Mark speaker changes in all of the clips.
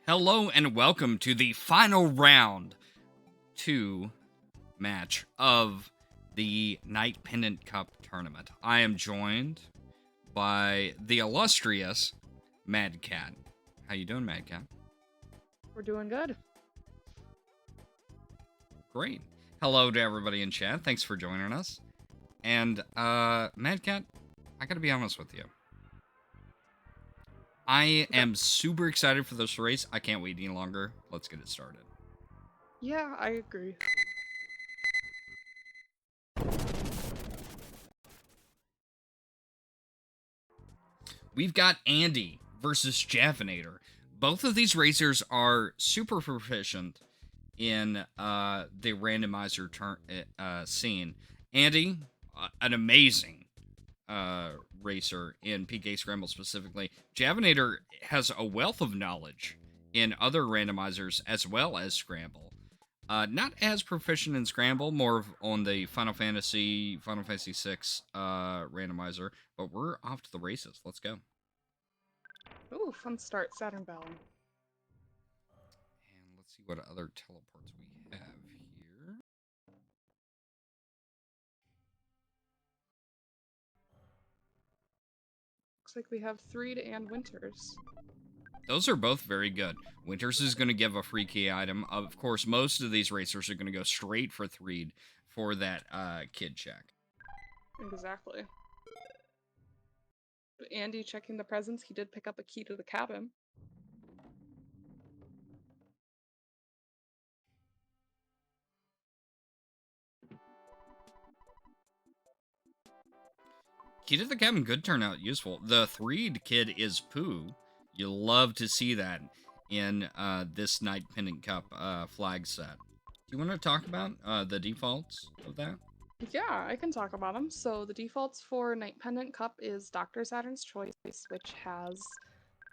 Speaker 1: Hello and welcome to the final round 2 match of the Knight Pendant Cup tournament. I am joined by the illustrious Mad Cat. How you doing, Mad Cat?
Speaker 2: We're doing good.
Speaker 1: Great. Hello to everybody in chat. Thanks for joining us. And Mad Cat, I gotta be honest with you. I am super excited for this race. I can't wait any longer. Let's get it started.
Speaker 2: Yeah, I agree.
Speaker 1: We've got Andy versus Javinat0r. Both of these racers are super proficient in the randomizer scene. Andy, an amazing racer in PK Scramble specifically. Javinat0r has a wealth of knowledge in other randomizers as well as Scramble. Not as proficient in Scramble, more on the Final Fantasy VI randomizer, but we're off to the races. Let's go.
Speaker 2: Ooh, fun start, Saturn Battle.
Speaker 1: And let's see what other teleports we have here.
Speaker 2: Looks like we have Threed and Winters.
Speaker 1: Those are both very good. Winters is going to give a free key item. Of course, most of these racers are going to go straight for Threed for that kid check.
Speaker 2: Exactly. Andy checking the presents, he did pick up a key to the cabin.
Speaker 1: Key to the cabin could turn out useful. The Threed kid is Pooh. You love to see that in this Knight Pendant Cup flag set. Do you want to talk about the defaults of that?
Speaker 2: Yeah, I can talk about them. So the defaults for Knight Pendant Cup is Dr. Saturn's Choice, which has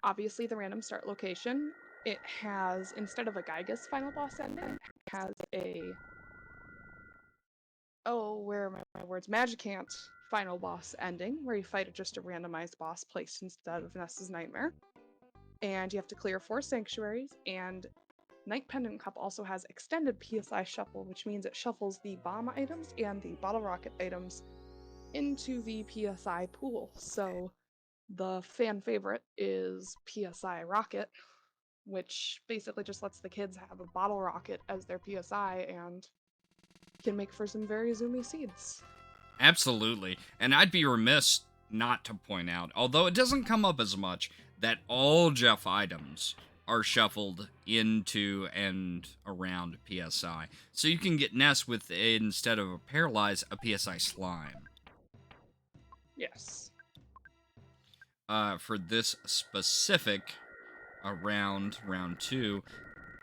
Speaker 2: obviously the random start location. It has, instead of a Gygas final boss ending, it has a where are my words? Magicant final boss ending, where you fight just a randomized boss placed instead of Ness's Nightmare. And you have to clear 4 sanctuaries, and Knight Pendant Cup also has extended PSI shuffle, which means it shuffles the bomb items and the bottle rocket items into the PSI pool. So the fan favorite is PSI Rocket, which basically just lets the kids have a bottle rocket as their PSI and can make for some very zoomy seeds.
Speaker 1: Absolutely. And I'd be remiss not to point out, although it doesn't come up as much, that all Jeff items are shuffled into and around PSI. So you can get Ness with, instead of a Paralyze, a PSI Slime.
Speaker 2: Yes.
Speaker 1: For this specific round 2,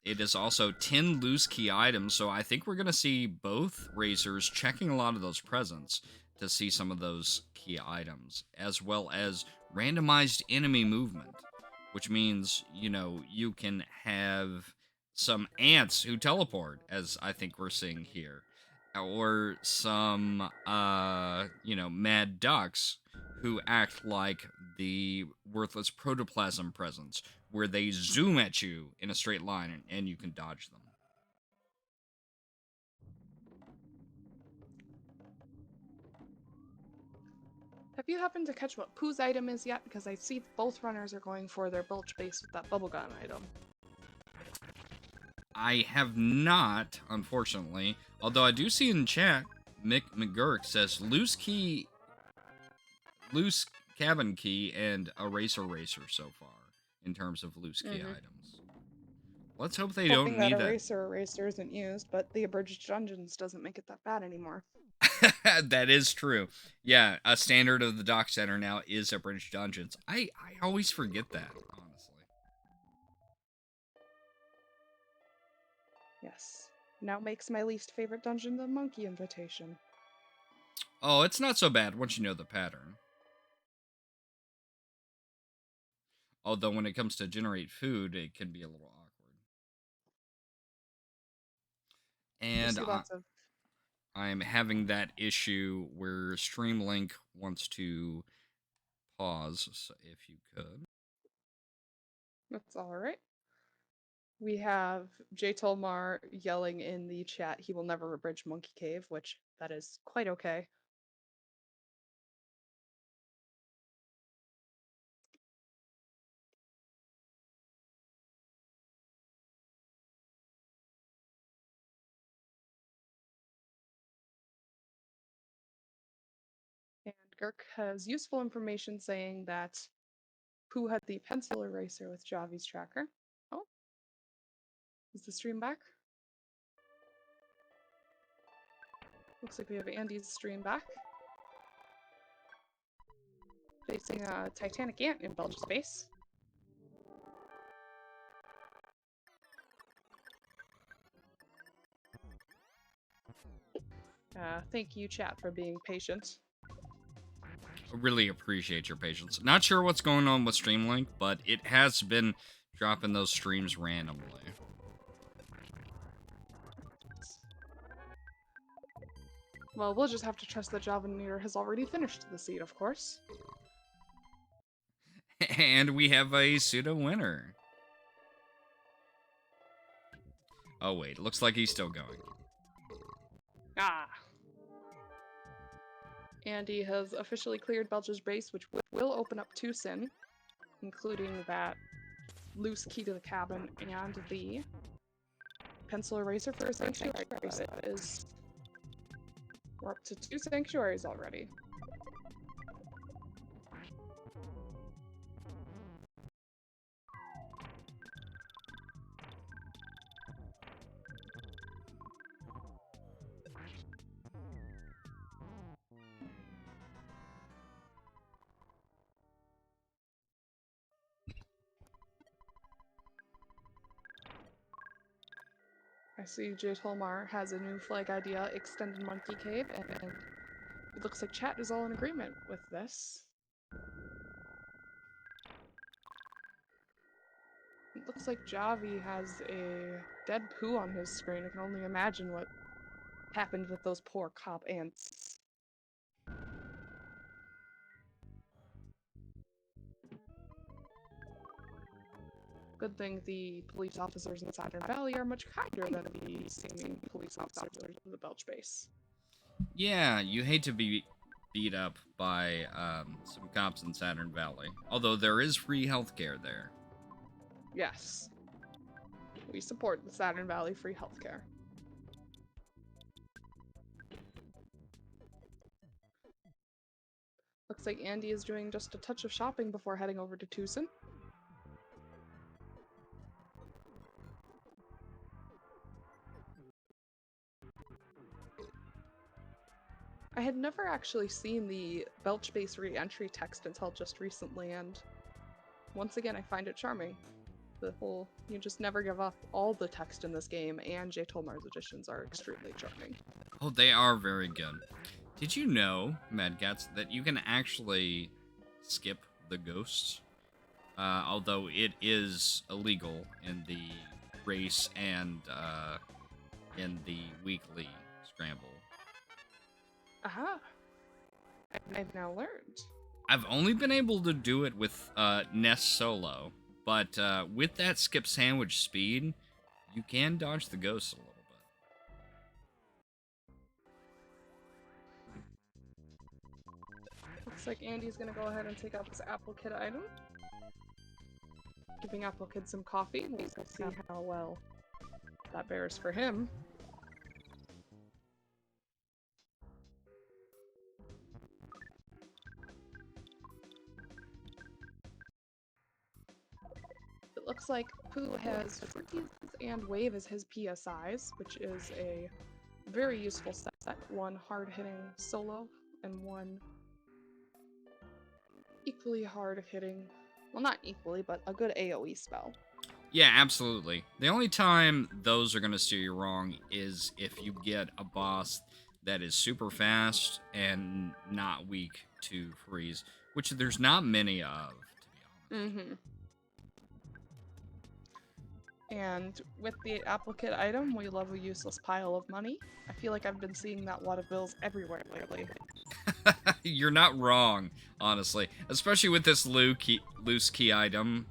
Speaker 1: it is also 10 loose key items, so I think we're going to see both racers checking a lot of those presents to see some of those key items, as well as randomized enemy movement, which means, you can have some ants who teleport, as I think we're seeing here, or some, mad ducks who act like the worthless protoplasm presence, where they zoom at you in a straight line and you can dodge them.
Speaker 2: Have you happened to catch what Pooh's item is yet? Because I see both runners are going for their bilge base with that bubblegum item.
Speaker 1: I have not, unfortunately, although I do see in chat, Mick McGurk says loose cabin key, and a racer so far in terms of loose key items. Let's hope they don't need
Speaker 2: that. Eraser isn't used, but the abridged dungeons doesn't make it that bad anymore.
Speaker 1: That is true. Yeah, a standard of the Dock Center now is abridged dungeons. I always forget that, honestly.
Speaker 2: Yes. Now makes my least favorite dungeon the Monkey Invitation.
Speaker 1: Oh, it's not so bad once you know the pattern. Although when it comes to generate food, it can be a little awkward. And I'm having that issue where Streamlink wants to pause, so if you could.
Speaker 2: That's alright. We have Javinat0r yelling in the chat he will never abridge Monkey Cave, which that is quite okay. And Girk has useful information saying that Pooh had the pencil eraser with Javi's tracker. Oh, is the stream back? Looks like we have Andy's stream back. Facing a Titanic ant in Belgian space. Thank you, chat, for being patient.
Speaker 1: I really appreciate your patience. Not sure what's going on with Streamlink, but it has been dropping those streams randomly.
Speaker 2: Well, we'll just have to trust that Javinat0r has already finished the seed, of course.
Speaker 1: And we have a pseudo winner. Oh wait, looks like he's still going.
Speaker 2: Ah. Andy has officially cleared Belcher's base, which will open up 2 sin, including that loose key to the cabin and the pencil eraser for a sanctuary. We're up to 2 sanctuaries already. I see Javinat0r has a new flag idea, Extended Monkey Cave, and it looks like chat is all in agreement with this. It looks like Javi has a dead Pooh on his screen. I can only imagine what happened with those poor cop ants. Good thing the police officers in Saturn Valley are much kinder than the seeming police officers in the Belch base.
Speaker 1: Yeah, you hate to be beat up by some cops in Saturn Valley. Although there is free healthcare there.
Speaker 2: Yes. We support the Saturn Valley free healthcare. Looks like Andy is doing just a touch of shopping before heading over to Tucson. I had never actually seen the Belch base re-entry text until just recently, and once again I find it charming. The whole, you just never give up. All the text in this game and Javinat0r's additions are extremely charming.
Speaker 1: Oh, they are very good. Did you know, Madcats, that you can actually skip the ghosts? Although it is illegal in the race and in the weekly Scramble.
Speaker 2: Aha! I've now learned.
Speaker 1: I've only been able to do it with Ness solo, but with that skip sandwich speed, you can dodge the ghosts a little bit.
Speaker 2: Looks like Andy's gonna go ahead and take out this Apple Kid item. Giving Apple Kid some coffee. We'll see how well that bears for him. It looks like Pooh has Freeze and Wave as his PSIs, which is a very useful set. One hard-hitting solo and one equally hard-hitting, well, not equally, but a good AoE spell.
Speaker 1: Yeah, absolutely. The only time those are going to steer you wrong is if you get a boss that is super fast and not weak to freeze, which there's not many of, to be honest.
Speaker 2: Mm-hmm. And with the Apple Kit item, we love a useless pile of money. I feel like I've been seeing that wad of bills everywhere lately.
Speaker 1: You're not wrong, honestly. Especially with this loose key item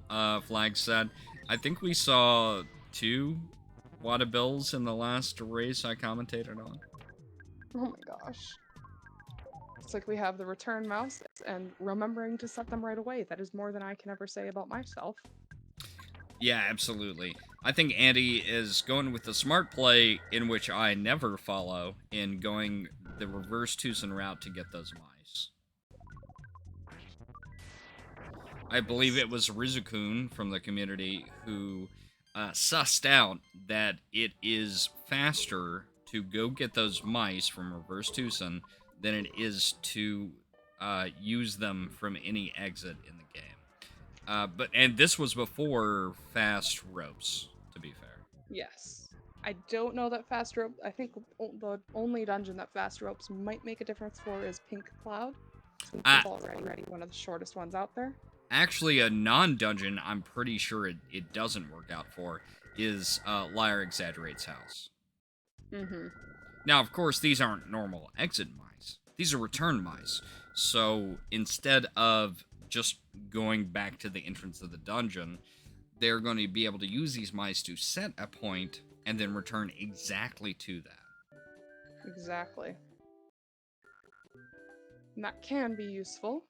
Speaker 1: flag set. I think we saw 2 Wada Bills in the last race I commentated on.
Speaker 2: Oh my gosh. It's like we have the return mouse and remembering to set them right away. That is more than I can ever say about myself.
Speaker 1: Yeah, absolutely. I think Andy is going with the smart play, in which I never follow, in going the reverse Tucson route to get those mice. I believe it was Rizukun from the community who sussed out that it is faster to go get those mice from reverse Tucson than it is to use them from any exit in the game. And this was before fast ropes, to be fair.
Speaker 2: Yes. I don't know that fast rope. I think the only dungeon that fast ropes might make a difference for is Pink Cloud, since it's already one of the shortest ones out there.
Speaker 1: Actually, a non-dungeon I'm pretty sure it doesn't work out for is Liar Exaggerates House.
Speaker 2: Mm-hmm.
Speaker 1: Now, of course, these aren't normal exit mice. These are return mice. So instead of just going back to the entrance of the dungeon, they're going to be able to use these mice to set a point and then return exactly to that.
Speaker 2: Exactly. And that can be useful.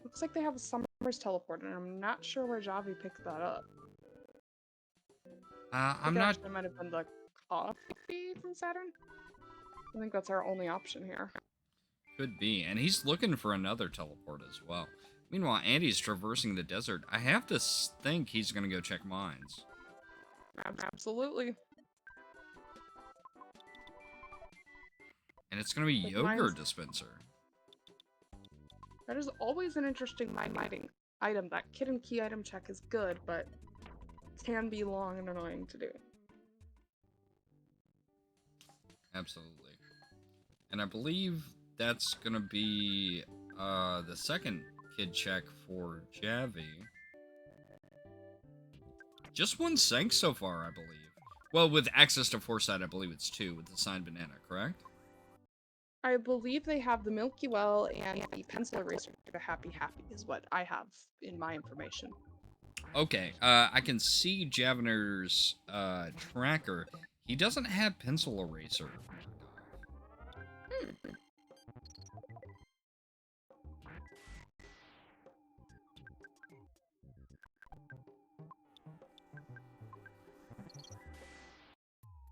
Speaker 2: Looks like they have a Summer's teleport, and I'm not sure where Javi picked that up.
Speaker 1: I'm not.
Speaker 2: It might have been the coffee from Saturn. I think that's our only option here.
Speaker 1: Could be, and he's looking for another teleport as well. Meanwhile, Andy's traversing the desert. I have to think he's going to go check mines.
Speaker 2: Absolutely.
Speaker 1: And it's going to be Yogurt Dispenser.
Speaker 2: That is always an interesting mining item. That kid and key item check is good, but can be long and annoying to do.
Speaker 1: Absolutely. And I believe that's going to be the second kid check for Javi. Just one sank so far, I believe. Well, with access to Foresight, I believe it's 2 with the signed banana, correct?
Speaker 2: I believe they have the Milky Well and the Pencil Eraser to Happy is what I have in my information.
Speaker 1: Okay, I can see Javinat0r's tracker. He doesn't have Pencil Eraser.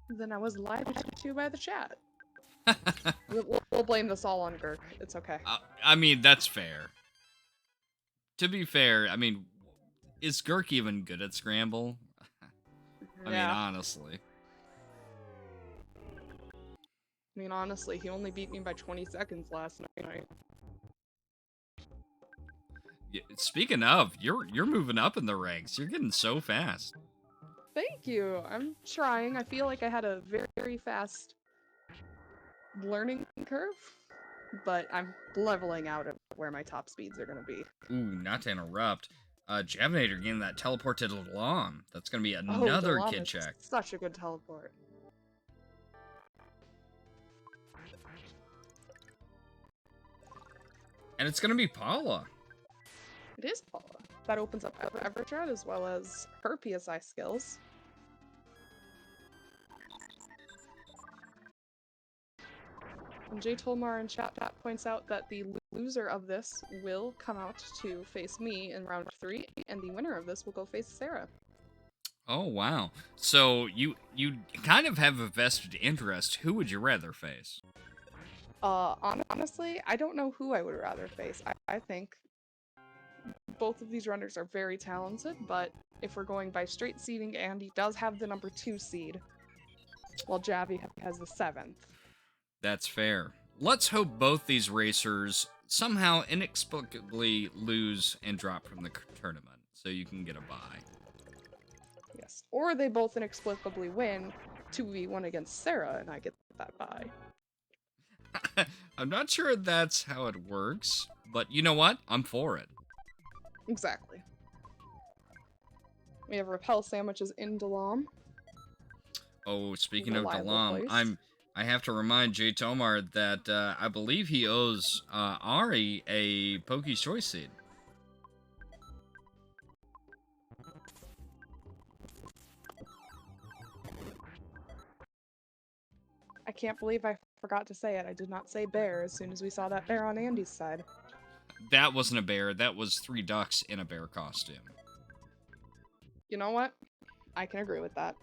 Speaker 2: Then I was lied to by the chat. We'll blame this all on Gurk. It's okay.
Speaker 1: I mean, that's fair. To be fair, I mean, is Gurk even good at Scramble? I mean, honestly.
Speaker 2: He only beat me by 20 seconds last night.
Speaker 1: Yeah, speaking of, you're moving up in the ranks. You're getting so fast.
Speaker 2: Thank you. I'm trying. I feel like I had a very, very fast learning curve, but I'm leveling out at where my top speeds are going to be.
Speaker 1: Ooh, not to interrupt. Javinat0r getting that teleport to Dalam. That's going to be another kid check.
Speaker 2: Such a good teleport.
Speaker 1: And it's going to be Paula.
Speaker 2: It is Paula. That opens up Evertrad as well as her PSI skills. And Javinat0r in chat points out that the loser of this will come out to face me in round 3, and the winner of this will go face Sarah.
Speaker 1: Oh, wow. So you kind of have a vested interest. Who would you rather face?
Speaker 2: Honestly, I don't know who I would rather face. I think both of these runners are very talented, but if we're going by straight seeding, Andy does have the number 2 seed, while Javi has the 7th.
Speaker 1: That's fair. Let's hope both these racers somehow inexplicably lose and drop from the tournament, so you can get a bye.
Speaker 2: Yes, or they both inexplicably win 2v1 against Sarah, and I get that bye.
Speaker 1: I'm not sure that's how it works, but you know what? I'm for it.
Speaker 2: Exactly. We have Repel sandwiches in Dalam.
Speaker 1: Oh, speaking of Dalam, I have to remind Javinat0r that I believe he owes Ari a Poke's Choice Seed.
Speaker 2: I can't believe I forgot to say it. I did not say bear as soon as we saw that bear on Andy's side.
Speaker 1: That wasn't a bear. That was 3 ducks in a bear costume.
Speaker 2: You know what? I can agree with that.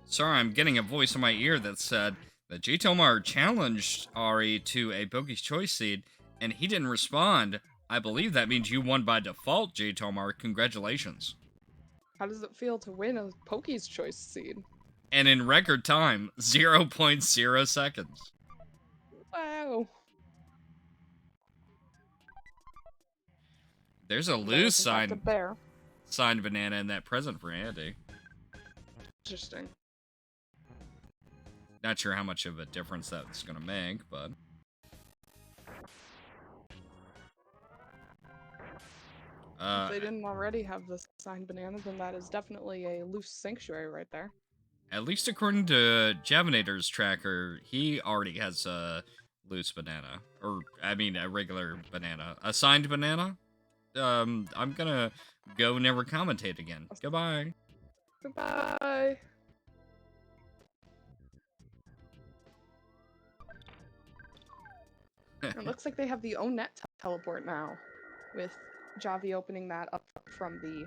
Speaker 1: Sorry, I'm getting a voice in my ear that said that Javinat0r challenged Ari to a Poke's Choice Seed, and he didn't respond. I believe that means you won by default, Javinat0r. Congratulations.
Speaker 2: How does it feel to win a Poke's Choice Seed?
Speaker 1: And in record time, 0.0 seconds.
Speaker 2: Wow.
Speaker 1: There's a loose
Speaker 2: signed
Speaker 1: banana in that present for Andy.
Speaker 2: Interesting.
Speaker 1: Not sure how much of a difference that's going to make, but...
Speaker 2: if they didn't already have the signed banana, then that is definitely a loose sanctuary right there.
Speaker 1: At least according to Javinat0r's tracker, he already has a loose banana. Or, I mean, a regular banana. A signed banana? I'm gonna go never commentate again. Goodbye.
Speaker 2: Goodbye. It looks like they have the ONET teleport now, with Javi opening that up from the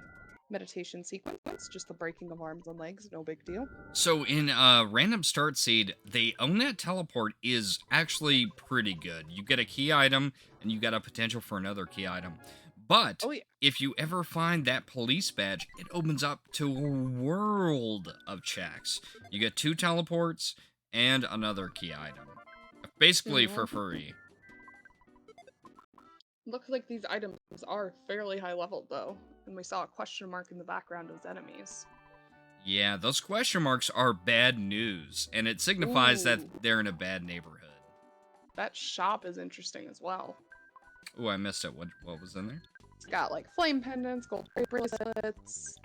Speaker 2: meditation sequence, just the breaking of arms and legs, no big deal.
Speaker 1: So in random start seed, the ONET teleport is actually pretty good. You get a key item, and you got a potential for another key item. But if you ever find that police badge, it opens up to a world of checks. You get 2 teleports and another key item. Basically for free.
Speaker 2: Looks like these items are fairly high level though, and we saw a question mark in the background as enemies.
Speaker 1: Yeah, those question marks are bad news, and it signifies that they're in a bad neighborhood.
Speaker 2: That shop is interesting as well.
Speaker 1: Oh, I missed it. What was in there?
Speaker 2: It's got like flame pendants, gold bracelets.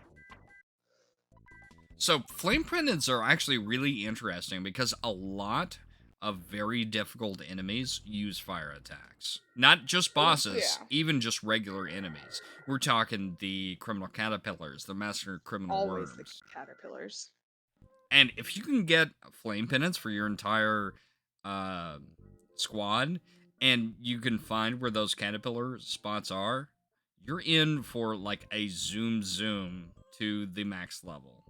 Speaker 1: So flame pendants are actually really interesting because a lot of very difficult enemies use fire attacks. Not just bosses, even just regular enemies. We're talking the criminal caterpillars, the master criminal worms.
Speaker 2: Always the caterpillars.
Speaker 1: And if you can get flame pendants for your entire squad, and you can find where those caterpillar spots are, you're in for like a zoom to the max level.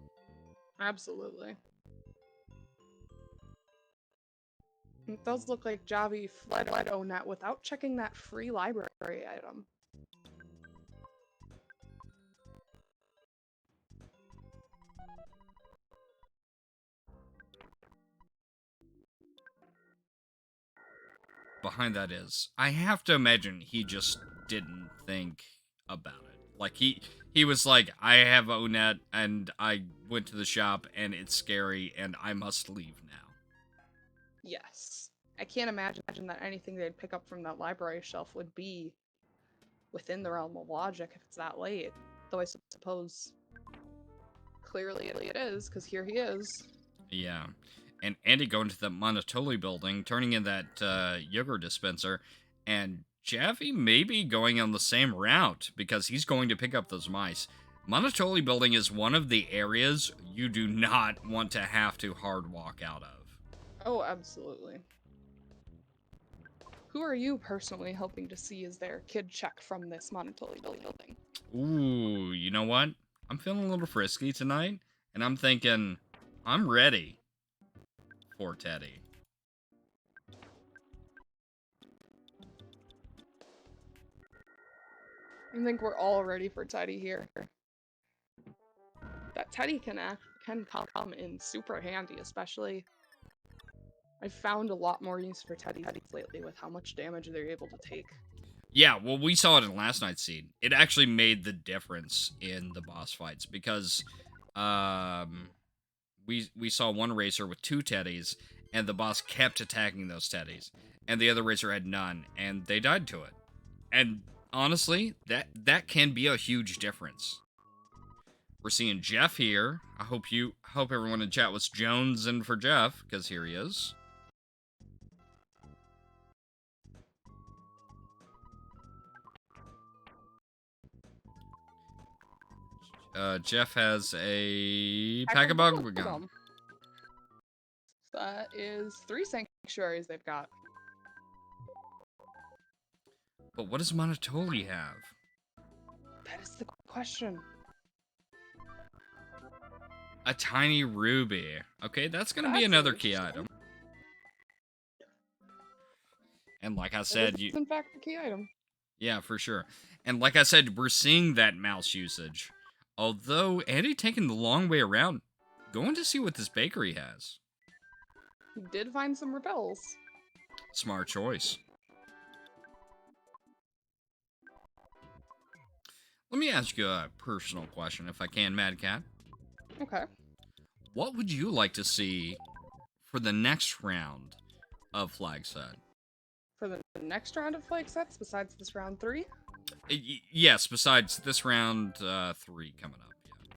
Speaker 2: Absolutely. It does look like Javi fled ONET without checking that free library item.
Speaker 1: Behind that is, I have to imagine he just didn't think about it. Like, he was like, I have ONET, and I went to the shop, and it's scary, and I must leave now.
Speaker 2: Yes. I can't imagine that anything they'd pick up from that library shelf would be within the realm of logic if it's that late. Though I suppose clearly it is, because here he is.
Speaker 1: Yeah. And Andy going to the Monotoli building, turning in that yogurt dispenser, and Javi maybe going on the same route, because he's going to pick up those mice. Monotoli building is one of the areas you do not want to have to hard walk out of.
Speaker 2: Oh, absolutely. Who are you personally hoping to see as their kid check from this Monotoli building?
Speaker 1: Ooh, you know what? I'm feeling a little frisky tonight, and I'm thinking, I'm ready for Teddy.
Speaker 2: I think we're all ready for Teddy here. That Teddy can come in super handy, especially. I've found a lot more use for Teddy lately with how much damage they're able to take.
Speaker 1: Yeah, well, we saw it in last night's seed. It actually made the difference in the boss fights because we saw one racer with 2 teddies, and the boss kept attacking those teddies, and the other racer had none, and they died to it. And honestly, that can be a huge difference. We're seeing Jeff here. I hope everyone in chat was jonesing for Jeff, because here he is. Jeff has a
Speaker 2: Pack
Speaker 1: pack
Speaker 2: of
Speaker 1: of bubble gum.
Speaker 2: gum. That is 3 sanctuaries they've got.
Speaker 1: But what does Monotoli have?
Speaker 2: That is the question.
Speaker 1: A tiny ruby. Okay, that's gonna be
Speaker 2: That's
Speaker 1: another key
Speaker 2: interesting.
Speaker 1: item. And like I
Speaker 2: It
Speaker 1: said,
Speaker 2: is, in fact, the key item.
Speaker 1: yeah, for sure. And like I said, we're seeing that mouse usage. Although Andy taking the long way around, going to see what this bakery has.
Speaker 2: He did find some rebels.
Speaker 1: Smart choice. Let me ask you a personal question, if I can, Mad Cat.
Speaker 2: Okay.
Speaker 1: What would you like to see for the next round of Flag Set?
Speaker 2: For the next round of flag sets, besides this round 3?
Speaker 1: Yes, besides this round 3 coming up. Yeah.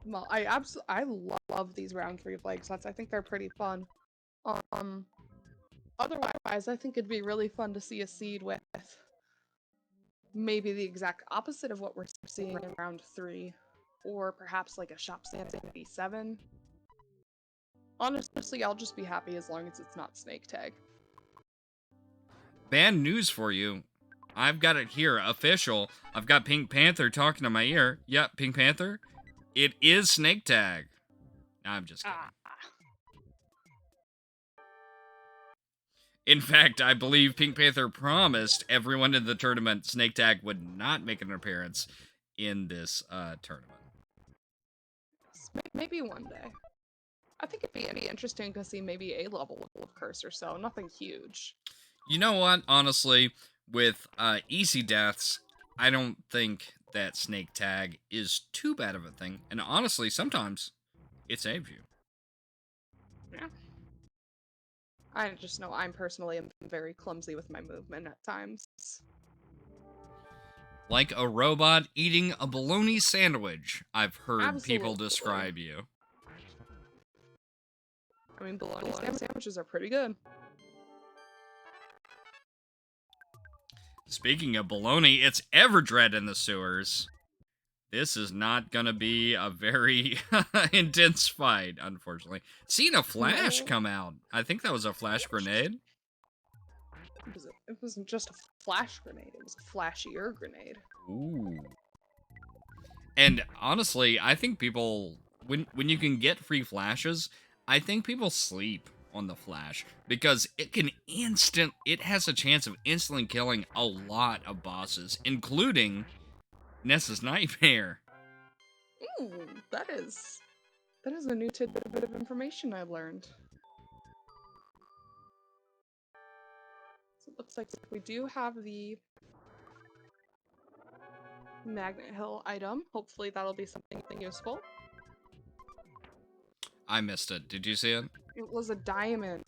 Speaker 2: Well, I love these round 3 flag sets. I think they're pretty fun. Otherwise, I think it'd be really fun to see a seed with maybe the exact opposite of what we're seeing in round 3, or perhaps like a shop stand 87. Honestly, I'll just be happy as long as it's not snake tag.
Speaker 1: Bad news for you. I've got it here, official. I've got Pink Panther talking to my ear. Yep, Pink Panther. It is snake tag. I'm just kidding. In fact, I believe Pink Panther promised everyone in the tournament snake tag would not make an appearance in this tournament.
Speaker 2: Maybe one day. I think it'd be interesting to see maybe a level of curse or so. Nothing huge.
Speaker 1: You know what? Honestly, with easy deaths, I don't think that snake tag is too bad of a thing. And honestly, sometimes it saves you.
Speaker 2: Yeah. I just know I'm personally very clumsy with my movement at times.
Speaker 1: Like a robot eating a bologna sandwich, I've heard people
Speaker 2: Absolutely.
Speaker 1: describe you.
Speaker 2: I mean, bologna sandwiches are pretty good.
Speaker 1: Speaking of bologna, it's Everdread in the sewers. This is not gonna be a very intense fight, unfortunately. Seeing a flash come out. I think that was a flash grenade.
Speaker 2: It wasn't just a flash grenade, it was a flashier grenade.
Speaker 1: Ooh. And honestly, I think people, when you can get free flashes, I think people sleep on the flash because it has a chance of instantly killing a lot of bosses, including Nessa's Nightmare.
Speaker 2: Ooh, that is a new tidbit of information I learned. So it looks like we do have the Magnet Hill item. Hopefully that'll be something useful.
Speaker 1: I missed it. Did you see it?
Speaker 2: It was a diamond.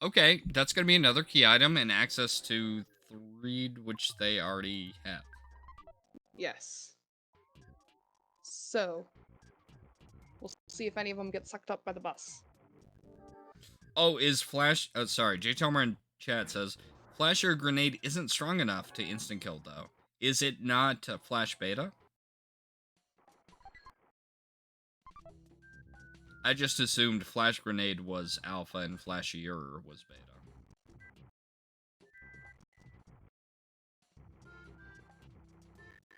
Speaker 1: Okay, that's going to be another key item and access to 3, which they already have.
Speaker 2: Yes. So, we'll see if any of them get sucked up by the bus.
Speaker 1: Oh, is Flash... Oh, sorry, J-Tomer in chat says, Flasher Grenade isn't strong enough to instant kill, though. Is it not Flash Beta? I just assumed Flash Grenade was Alpha and Flashier was Beta.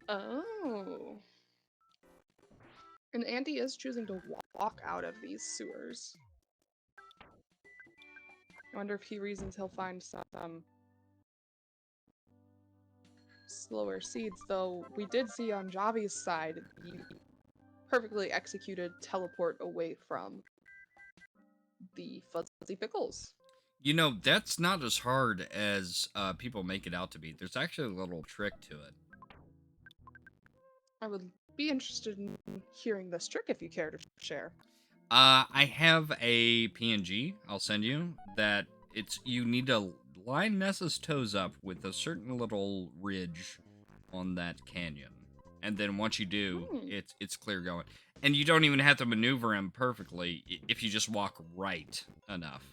Speaker 2: Oh. And Andy is choosing to walk out of these sewers. I wonder if he reasons he'll find some slower seeds, though we did see on Javi's side the perfectly executed teleport away from the fuzzy pickles.
Speaker 1: You know, that's not as hard as people make it out to be. There's actually a little trick to it.
Speaker 2: I would be interested in hearing this trick if you care to share.
Speaker 1: I have a PNG I'll send you that you need to line Nessa's toes up with a certain little ridge on that canyon. And then once you do, it's clear going. And you don't even have to maneuver him perfectly if you just walk right enough.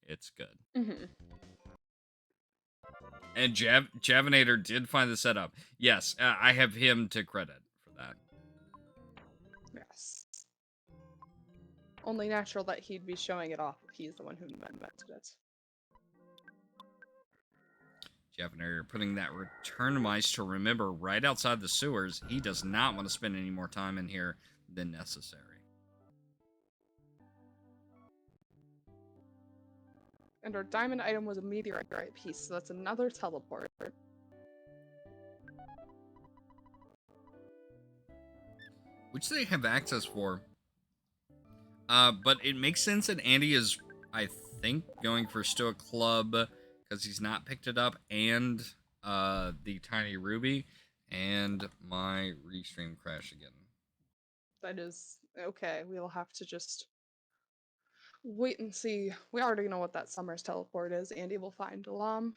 Speaker 1: It's good.
Speaker 2: Mm-hmm.
Speaker 1: And Javinat0r did find the setup. Yes, I have him to credit for that.
Speaker 2: Yes. Only natural that he'd be showing it off if he's the one who invented it.
Speaker 1: Javinat0r putting that return mice to remember right outside the sewers. He does not want to spend any more time in here than necessary.
Speaker 2: And our diamond item was a meteorite piece, so that's another teleport.
Speaker 1: Which they have access for. But it makes sense that Andy is, I think, going for Stoic Club because he's not picked it up, and the Tiny Ruby, and my restream crash again.
Speaker 2: That is okay. We'll have to just wait and see. We already know what that summer's teleport is. Andy will find Alam.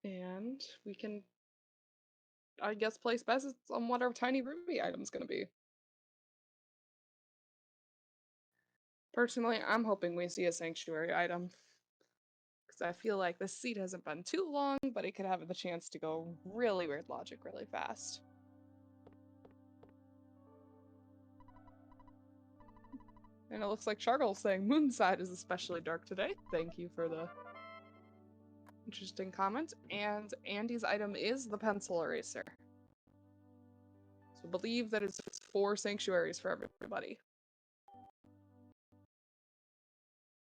Speaker 2: And we can, I guess, place bets on what our Tiny Ruby item's gonna be. Personally, I'm hoping we see a Sanctuary item. Because I feel like this seed hasn't been too long, but it could have the chance to go really weird logic really fast. And it looks like Chargle's saying Moonside is especially dark today. Thank you for the interesting comment. And Andy's item is the pencil eraser. So believe that it's 4 sanctuaries for everybody.